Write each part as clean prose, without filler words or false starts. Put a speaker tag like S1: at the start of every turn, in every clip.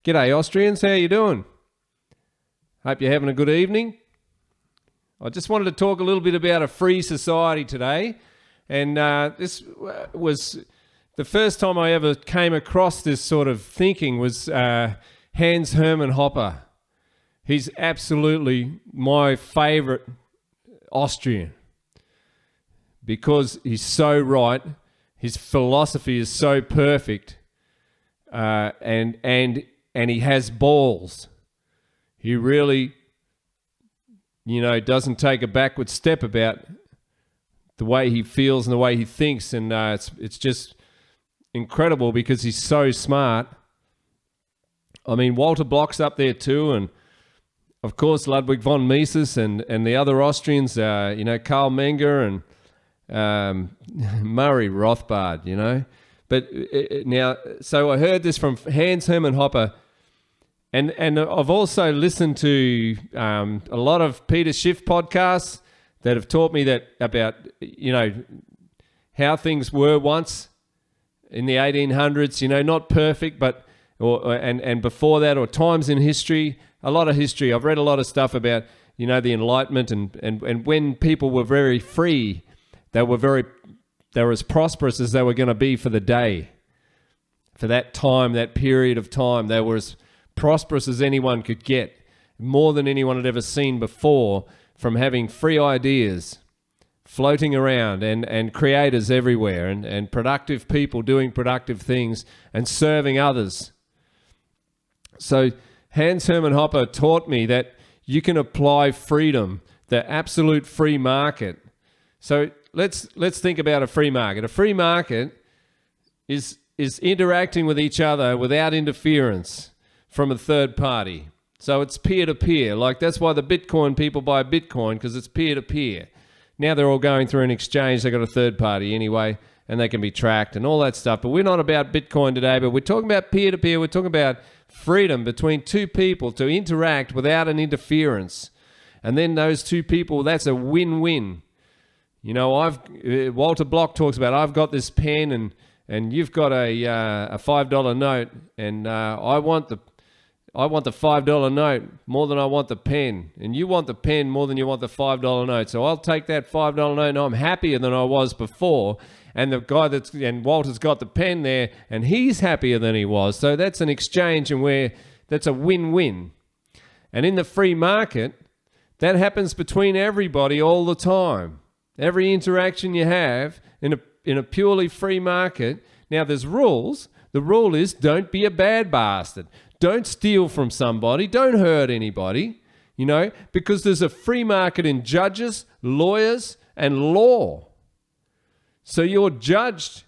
S1: G'day Austrians, how you doing? Hope you're having a good evening. I just wanted to talk a little bit about a free society today, and this was the first time I ever came across this sort of thinking was Hans Hermann Hoppe. He's absolutely my favourite Austrian because he's so right, his philosophy is so perfect, and he has balls. He really, doesn't take a backward step about the way he feels and the way he thinks, and it's just incredible because he's so smart. I mean, Walter Block's up there too, and of course Ludwig von Mises and the other Austrians, Karl Menger and Murray Rothbard, But now, so I heard this from Hans Hermann Hoppe, and I've also listened to a lot of Peter Schiff podcasts that have taught me that about, how things were once in the 1800s, not perfect, but and before that, or times in history, a lot of history. I've read a lot of stuff about, the Enlightenment and when people were very free, they were as prosperous as they were going to be for the day. For that time, that period of time, they were as prosperous as anyone could get, more than anyone had ever seen before, from having free ideas floating around and creators everywhere and productive people doing productive things and serving others. So Hans Hermann Hoppe taught me that you can apply freedom, the absolute free market. So let's think about a free market. A free market is interacting with each other without interference from a third party. So it's peer-to-peer. Like, that's why the Bitcoin people buy Bitcoin, because it's peer-to-peer. Now they're all going through an exchange. They've got a third party anyway, and they can be tracked and all that stuff. But we're not about Bitcoin today, but we're talking about peer-to-peer. We're talking about freedom between two people to interact without an interference. And then those two people, that's a win-win. Walter Block talks about, I've got this pen and you've got a $5 note, and I want the $5 note more than I want the pen, and you want the pen more than you want the $5 note. So I'll take that $5 note, and I'm happier than I was before. And the guy and Walter's got the pen there, and he's happier than he was. So that's an exchange, and that's a win-win. And in the free market, that happens between everybody all the time. Every interaction you have in a purely free market. Now, there's rules. The rule is don't be a bad bastard. Don't steal from somebody. Don't hurt anybody, because there's a free market in judges, lawyers, and law. So you're judged.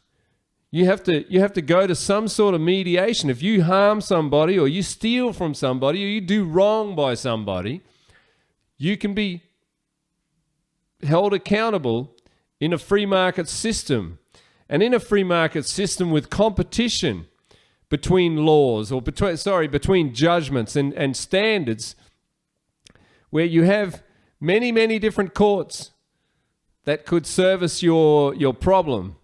S1: You have to go to some sort of mediation. If you harm somebody, or you steal from somebody, or you do wrong by somebody, you can be held accountable in a free market system. And in a free market system with competition between laws, or between judgments and standards, where you have many, many different courts that could service your problem,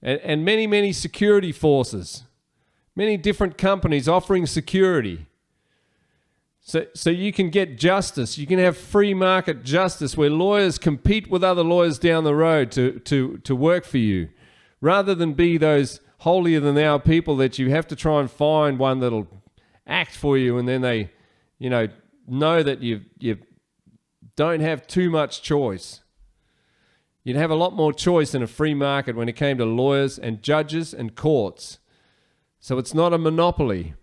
S1: and many, many security forces, many different companies offering security. So you can get justice. You can have free market justice where lawyers compete with other lawyers down the road to work for you, rather than be those holier than thou people that you have to try and find one that'll act for you, and then they, know that you don't have too much choice. You'd have a lot more choice in a free market when it came to lawyers and judges and courts. So it's not a monopoly.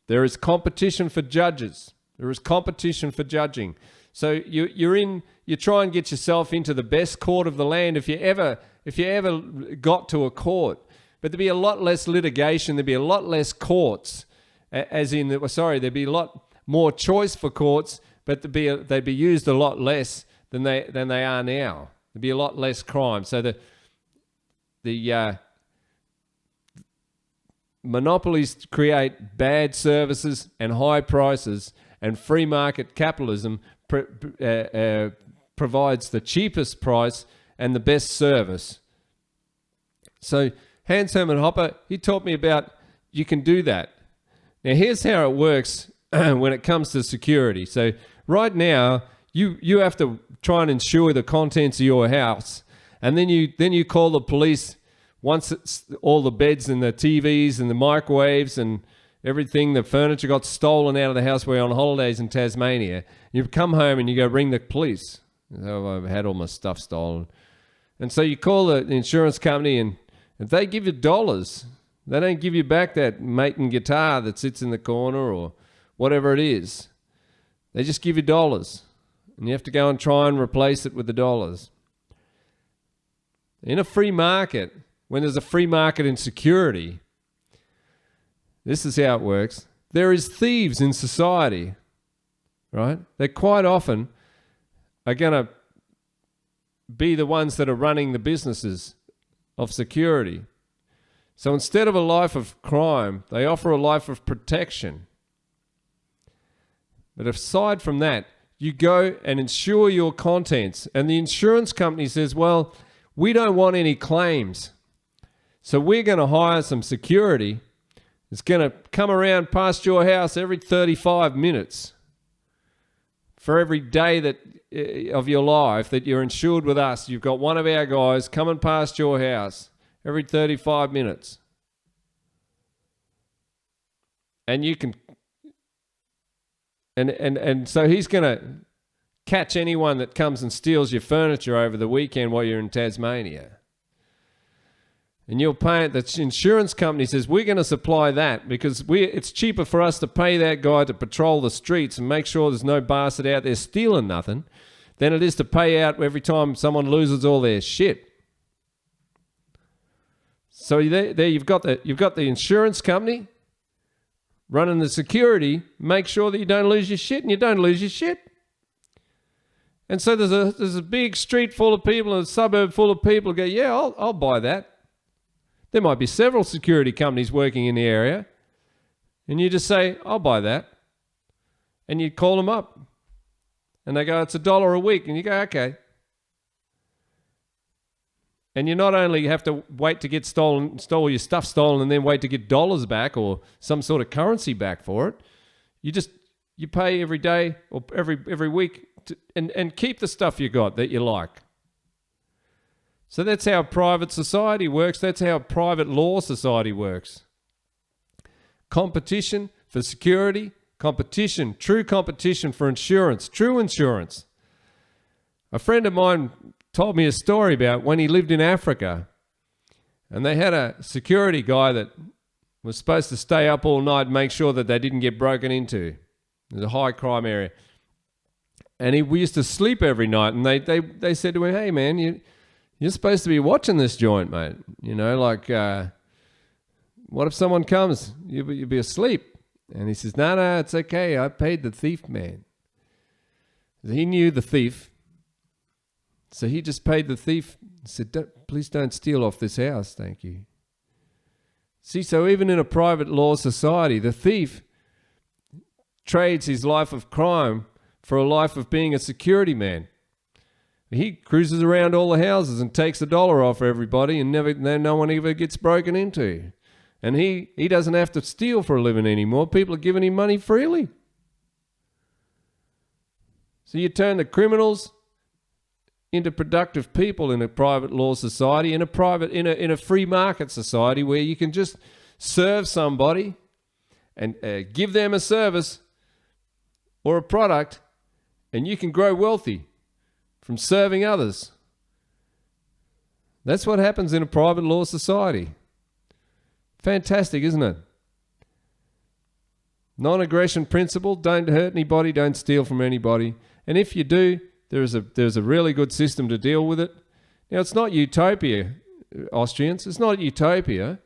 S1: There is competition for judges. There is competition for judging. So you try and get yourself into the best court of the land if you ever got to a court. But there'd be a lot less litigation. There'd be a lot less courts, there'd be a lot more choice for courts, but they'd be used a lot less than they are now. There'd be a lot less crime. So the monopolies create bad services and high prices, and free market capitalism provides the cheapest price and the best service. So Hans Hermann Hoppe, he taught me about you can do that. Now, here's how it works when it comes to security. So right now, you have to try and insure the contents of your house, and then you call the police once it's all the beds and the TVs and the microwaves and everything, the furniture got stolen out of the house. We're on holidays in Tasmania. You come home and you go ring the police. Oh, I've had all my stuff stolen. And so you call the insurance company, and if they give you dollars, they don't give you back that Maton guitar that sits in the corner or whatever it is. They just give you dollars, and you have to go and try and replace it with the dollars. In a free market, when there's a free market in security, this is how it works. There is thieves in society, right? They quite often are going to be the ones that are running the businesses of security. So instead of a life of crime, they offer a life of protection. But aside from that, you go and insure your contents, and the insurance company says, well, we don't want any claims. So we're going to hire some security. It's going to come around past your house every 35 minutes for every day of your life that you're insured with us. You've got one of our guys coming past your house every 35 minutes. And you can... And so he's going to catch anyone that comes and steals your furniture over the weekend while you're in Tasmania. And you'll pay it. The insurance company says, we're going to supply that because it's cheaper for us to pay that guy to patrol the streets and make sure there's no bastard out there stealing nothing than it is to pay out every time someone loses all their shit. So there you've got the insurance company running the security. Make sure that you don't lose your shit, and you don't lose your shit. And so there's a big street full of people and a suburb full of people who go, yeah, I'll buy that. There might be several security companies working in the area, and you just say, I'll buy that. And you call them up, and they go, it's $1 a week. And you go, okay. And you not only have to wait to get stole your stuff stolen and then wait to get dollars back or some sort of currency back for it. You pay every day or every week and keep the stuff you got that you like. So that's how private society works. That's how private law society works. Competition for security, competition, true competition for insurance, true insurance. A friend of mine told me a story about when he lived in Africa, and they had a security guy that was supposed to stay up all night and make sure that they didn't get broken into. It was a high crime area. And we used to sleep every night, and they said to him, hey man, you're supposed to be watching this joint, mate. You know, like, what if someone comes? You'll be asleep. And he says, no, it's okay. I paid the thief, man. He knew the thief. So he just paid the thief. Said, please don't steal off this house, thank you. See, so even in a private law society, the thief trades his life of crime for a life of being a security man. He cruises around all the houses and takes $1 off everybody, and no one ever gets broken into. And he doesn't have to steal for a living anymore. People are giving him money freely. So you turn the criminals into productive people in a private law society, in a free market society where you can just serve somebody and give them a service or a product, and you can grow wealthy from serving others. That's what happens in a private law society. Fantastic, isn't it? Non-aggression principle, don't hurt anybody, don't steal from anybody. And if you do, there's a really good system to deal with it. Now, it's not utopia, Austrians. It's not utopia.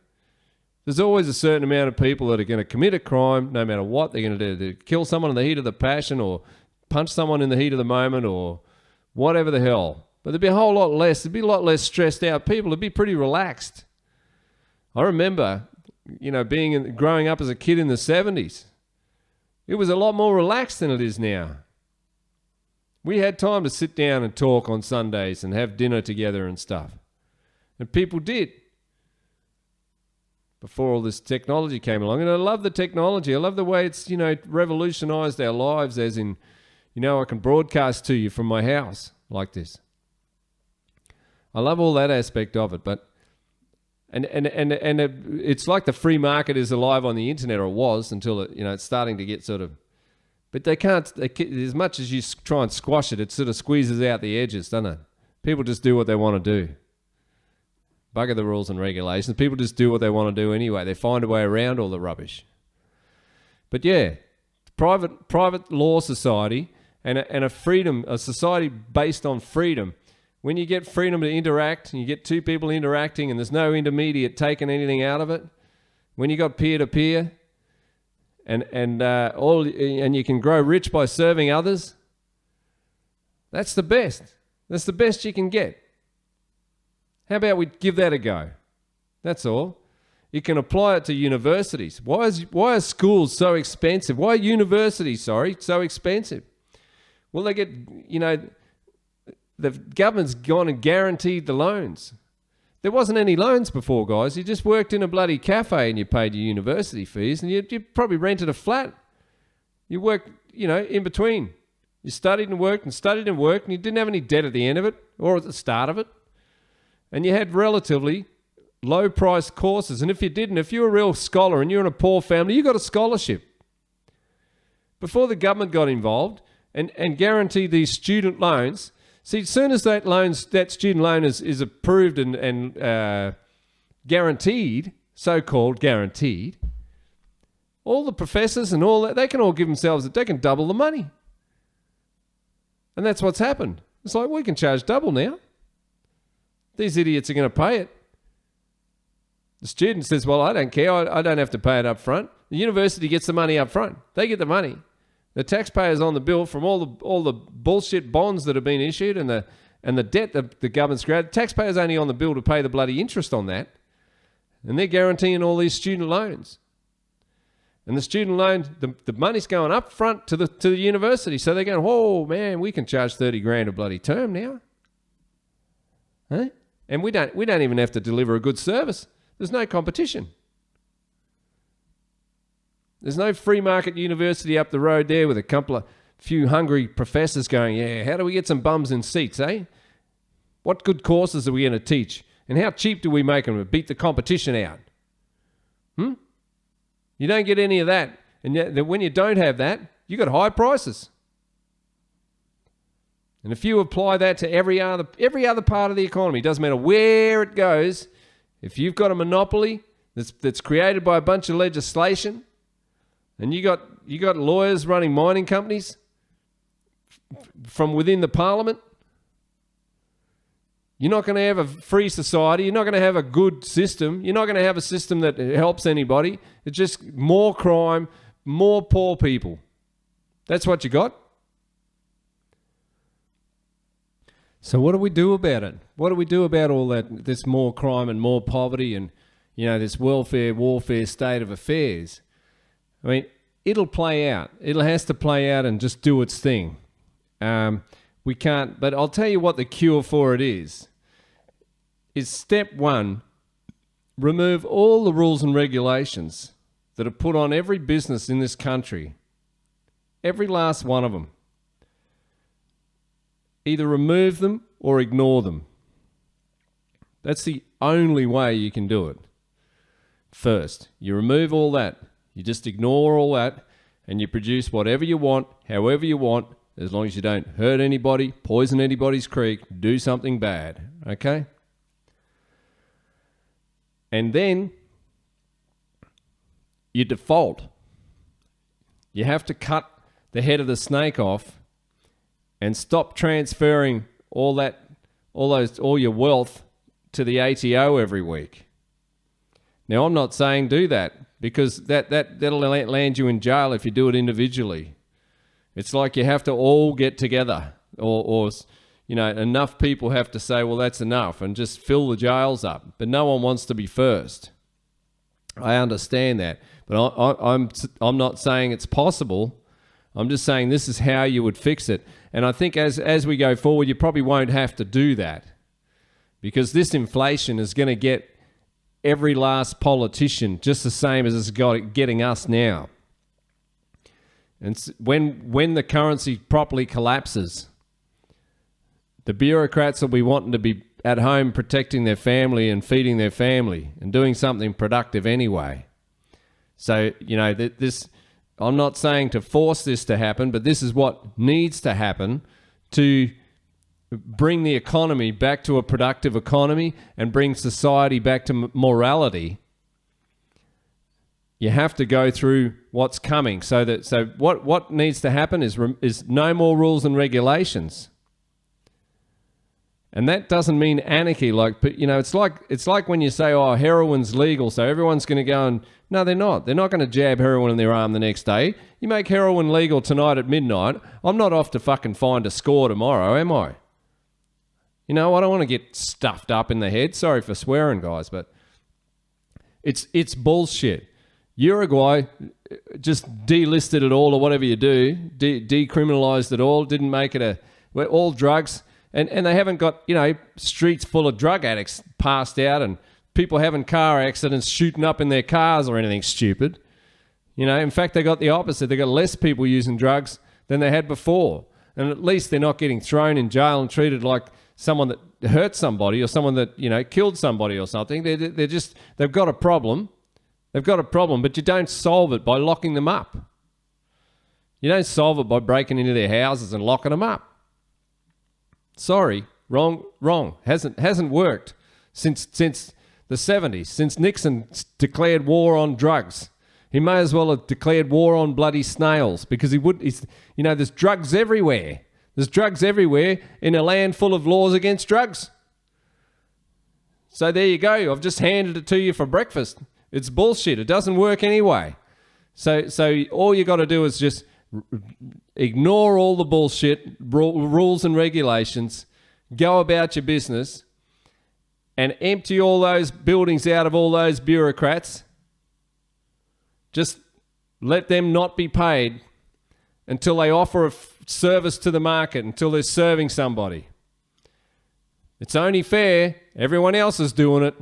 S1: There's always a certain amount of people that are going to commit a crime, no matter what they're going to do. They kill someone in the heat of the passion, or punch someone in the heat of the moment, or whatever the hell. But there'd be a whole lot less. There'd be a lot less stressed out people. It'd be pretty relaxed. I remember, growing up as a kid in the 70s. It was a lot more relaxed than it is now. We had time to sit down and talk on Sundays and have dinner together and stuff. And people did. before all this technology came along. And I love the technology. I love the way it's, revolutionized our lives, as in, I can broadcast to you from my house like this. I love all that aspect of it, but it's like the free market is alive on the internet, or it was, until it's starting to get sort of, but they can't, as much as you try and squash it, it sort of squeezes out the edges, doesn't it? People just do what they want to do. Bugger the rules and regulations. People just do what they want to do anyway. They find a way around all the rubbish. But yeah, private law society and a society based on freedom. When you get freedom to interact, and you get two people interacting, and there's no intermediate taking anything out of it. When you got peer to peer, and you can grow rich by serving others. That's the best. That's the best you can get. How about we give that a go? That's all. You can apply it to universities. Why are schools so expensive? Why are universities, so expensive? Well, they get, the government's gone and guaranteed the loans. There wasn't any loans before, guys. You just worked in a bloody cafe and you paid your university fees, and you probably rented a flat. You worked, in between. You studied and worked, and you didn't have any debt at the end of it or at the start of it. And you had relatively low-priced courses. And if you were a real scholar and you're in a poor family, you got a scholarship. Before the government got involved and guaranteed these student loans, see, as soon as that student loan is approved and guaranteed, so-called guaranteed, all the professors and all that, they can all give themselves, they can double the money. And that's what's happened. It's like, we can charge double now. These idiots are going to pay it. The student says, well, I don't care. I don't have to pay it up front. The university gets the money up front. They get the money. The taxpayer's on the bill from all the bullshit bonds that have been issued and the debt that the government's created. The taxpayer's only on the bill to pay the bloody interest on that. And they're guaranteeing all these student loans. And the student loan, the money's going up front to the university. So they're going, oh man, we can charge 30 grand a bloody term now. Huh? And we don't even have to deliver a good service. There's no competition. There's no free market university up the road there with a few hungry professors going, yeah, how do we get some bums in seats, eh? What good courses are we going to teach? And how cheap do we make them to beat the competition out? You don't get any of that. And when you don't have that, you got high prices. And if you apply that to every other part of the economy, it doesn't matter where it goes, if you've got a monopoly that's created by a bunch of legislation, and you got lawyers running mining companies from within the parliament, you're not going to have a free society. You're not going to have a good system. You're not going to have a system that helps anybody. It's just more crime, more poor people. That's what you got. So what do we do about it? What do we do about all that, this more crime and more poverty and, this welfare, warfare state of affairs? I mean, it'll play out. It has to play out and just do its thing. We can't, but I'll tell you what the cure for it is step one, remove all the rules and regulations that are put on every business in this country. Every last one of them. Either remove them or ignore them. That's the only way you can do it. First, you remove all that. You just ignore all that and you produce whatever you want, however you want, as long as you don't hurt anybody, poison anybody's creek, do something bad. Okay? And then you default. You have to cut the head of the snake off and stop transferring all your wealth to the ATO every week. Now, I'm not saying do that because that'll land you in jail if you do it individually. It's like you have to all get together or enough people have to say, well, that's enough and just fill the jails up. But no one wants to be first. I understand that. But I'm not saying it's possible. I'm just saying this is how you would fix it. And I think as we go forward, you probably won't have to do that because this inflation is going to get every last politician, just the same as it's getting us now. And when the currency properly collapses, the bureaucrats will be wanting to be at home protecting their family and feeding their family and doing something productive anyway. So, this, I'm not saying to force this to happen, but this is what needs to happen to bring the economy back to a productive economy and bring society back to morality. You have to go through what's coming. So what needs to happen is no more rules and regulations. And that doesn't mean anarchy. It's like when you say, oh, heroin's legal, so everyone's going to go and... No, they're not. They're not going to jab heroin in their arm the next day. You make heroin legal tonight at midnight, I'm not off to fucking find a score tomorrow, am I? I don't want to get stuffed up in the head. Sorry for swearing, guys, but it's bullshit. Uruguay just delisted it all or whatever you do, decriminalised it all, didn't make it all drugs... And they haven't got, streets full of drug addicts passed out and people having car accidents, shooting up in their cars or anything stupid. In fact, they got the opposite. They got less people using drugs than they had before. And at least they're not getting thrown in jail and treated like someone that hurt somebody or someone that, killed somebody or something. They've got a problem. They've got a problem, but you don't solve it by locking them up. You don't solve it by breaking into their houses and locking them up. Sorry, wrong. Hasn't worked since the 70s, since Nixon declared war on drugs. He may as well have declared war on bloody snails because there's drugs everywhere. There's drugs everywhere in a land full of laws against drugs. So there you go. I've just handed it to you for breakfast. It's bullshit. It doesn't work anyway. So all you got to do is just ignore all the bullshit, rules and regulations, go about your business and empty all those buildings out of all those bureaucrats. Just let them not be paid until they offer a service to the market, until they're serving somebody. It's only fair. Everyone else is doing it.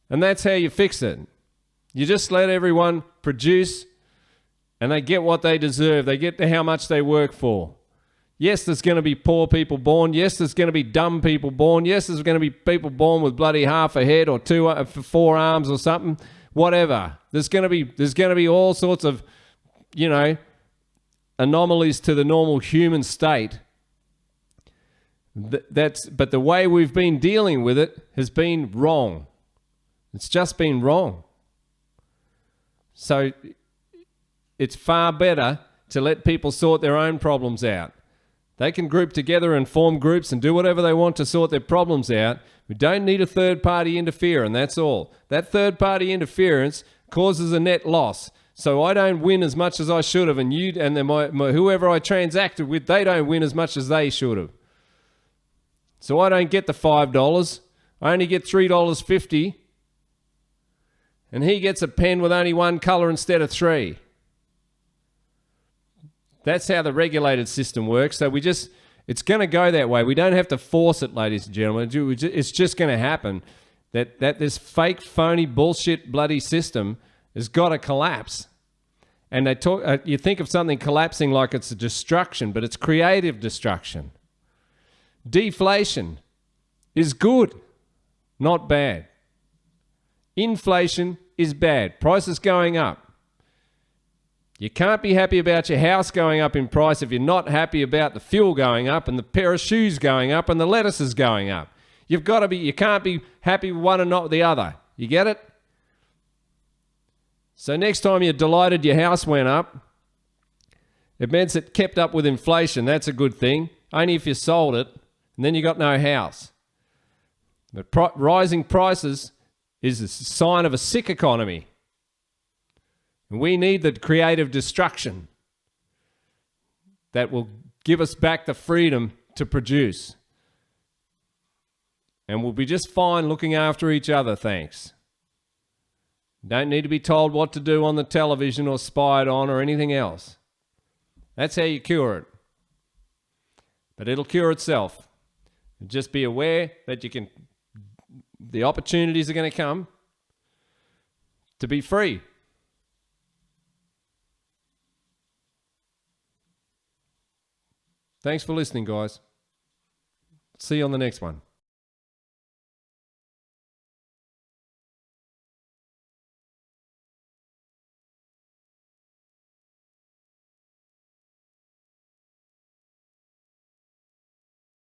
S1: And that's how you fix it. You just let everyone produce and they get what they deserve. They get how much they work for. Yes, there's going to be poor people born. Yes, there's going to be dumb people born. Yes, there's going to be people born with bloody half a head or 4 arms or something. Whatever. There's going to be all sorts of, anomalies to the normal human state. But the way we've been dealing with it has been wrong. It's just been wrong. So it's far better to let people sort their own problems out. They can group together and form groups and do whatever they want to sort their problems out. We don't need a third-party interference, that's all. That third-party interference causes a net loss. So I don't win as much as I should have, and whoever I transacted with, they don't win as much as they should have. So I don't get the $5. I only get $3.50. And he gets a pen with only one colour instead of 3. That's how the regulated system works. So it's going to go that way. We don't have to force it, ladies and gentlemen. It's just going to happen that this fake, phony, bullshit, bloody system has got to collapse. And they talk. You think of something collapsing like it's a destruction, but it's creative destruction. Deflation is good, not bad. Inflation is bad. Prices going up. You can't be happy about your house going up in price if you're not happy about the fuel going up and the pair of shoes going up and the lettuces going up. You can't be happy with one and not with the other. You get it? So next time you're delighted your house went up, it means it kept up with inflation. That's a good thing. Only if you sold it and then you got no house. But rising prices is a sign of a sick economy. And we need the creative destruction that will give us back the freedom to produce. And we'll be just fine looking after each other, thanks. Don't need to be told what to do on the television or spied on or anything else. That's how you cure it. But it'll cure itself. Just be aware that the opportunities are going to come. to be free. Thanks for listening, guys. See you on the next one.